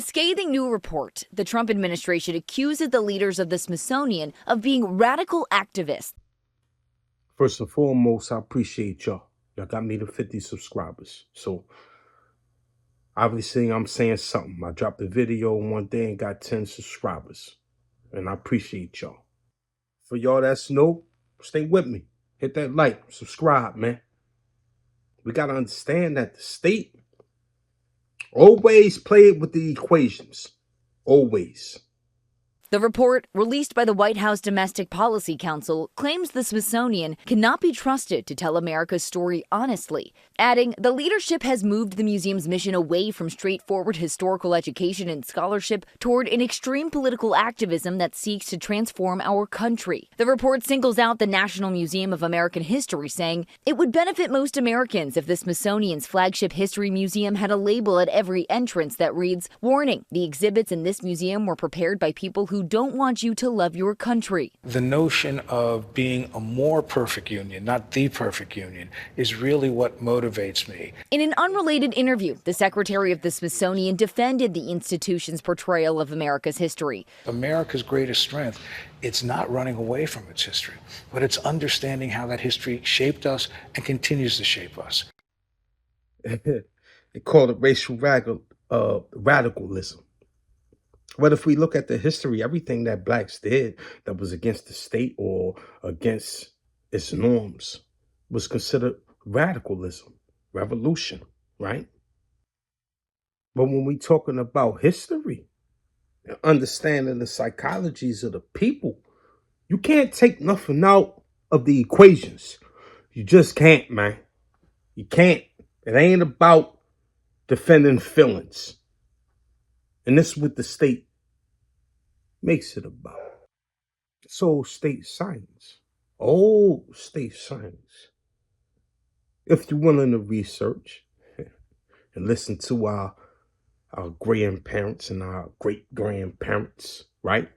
A scathing new report. The Trump administration accuses the leaders of the Smithsonian of being radical activists. First and foremost, I appreciate y'all. Y'all got me to 50 subscribers. So obviously I'm saying something. I dropped a video one day and got 10 subscribers. And I appreciate y'all. For y'all that's new, stay with me. Hit that like, subscribe, man. We got to understand that the state always played with the equations. Always. The report, released by the White House Domestic Policy Council, claims the Smithsonian cannot be trusted to tell America's story honestly, adding the leadership has moved the museum's mission away from straightforward historical education and scholarship toward an extreme political activism that seeks to transform our country. The report singles out the National Museum of American History, saying it would benefit most Americans if the Smithsonian's flagship history museum had a label at every entrance that reads, "Warning, the exhibits in this museum were prepared by people who don't want you to love your country." The notion of being a more perfect union, not the perfect union, is really what motivates me. In an unrelated interview, the secretary of the Smithsonian defended the institution's portrayal of America's history. America's greatest strength, it's not running away from its history, but it's understanding how that history shaped us and continues to shape us. They call it racial radicalism. But if we look at the history, everything that blacks did that was against the state or against its norms was considered radicalism, revolution, right? But when we talking about history and understanding the psychologies of the people, you can't take nothing out of the equations. You just can't, man. You can't. It ain't about defending feelings. And this is what the state makes it about. It's old state science. Old state science. If you're willing to research and listen to our grandparents and our great-grandparents, right?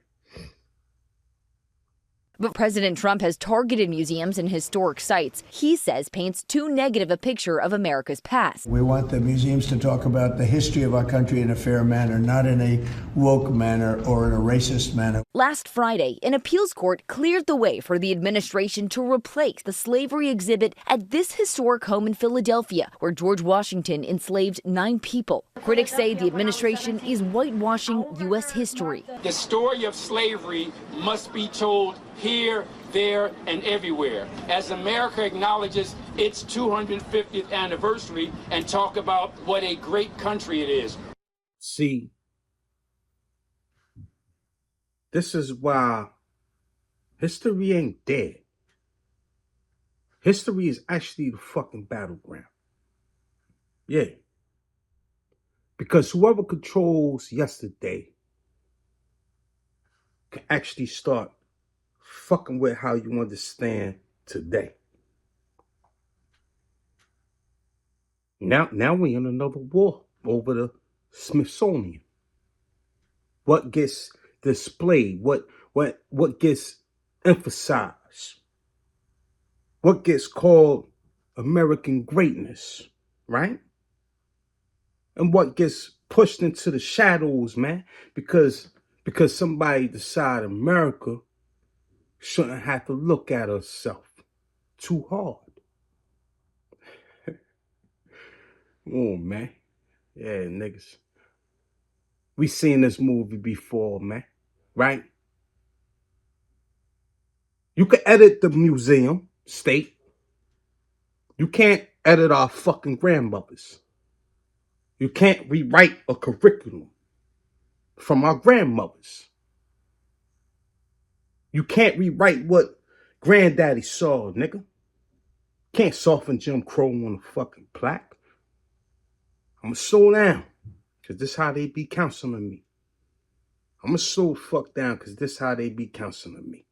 But President Trump has targeted museums and historic sites he says paints too negative a picture of America's past. We want the museums to talk about the history of our country in a fair manner, not in a woke manner or in a racist manner. Last Friday, an appeals court cleared the way for the administration to replace the slavery exhibit at this historic home in Philadelphia, where George Washington enslaved 9 people. Critics say the administration is whitewashing U.S. history. The story of slavery must be told here, there, and everywhere, as America acknowledges its 250th anniversary and talk about what a great country it is. See, this is why history ain't dead. History is actually the fucking battleground. Yeah. Because whoever controls yesterday can actually start fucking with how you understand today. Now we're in another war over the Smithsonian. What gets displayed? What gets emphasized? What gets called American greatness, right? And what gets pushed into the shadows, man, because somebody decided America shouldn't have to look at herself too hard. Oh, man. Yeah, niggas. We seen this movie before, man. Right? You can edit the museum, state. You can't edit our fucking grandmothers. You can't rewrite a curriculum from our grandmothers. You can't rewrite what granddaddy saw, nigga. Can't soften Jim Crow on a fucking plaque. I'ma slow down, because this how they be counseling me. I'ma slow the fuck down, because this how they be counseling me.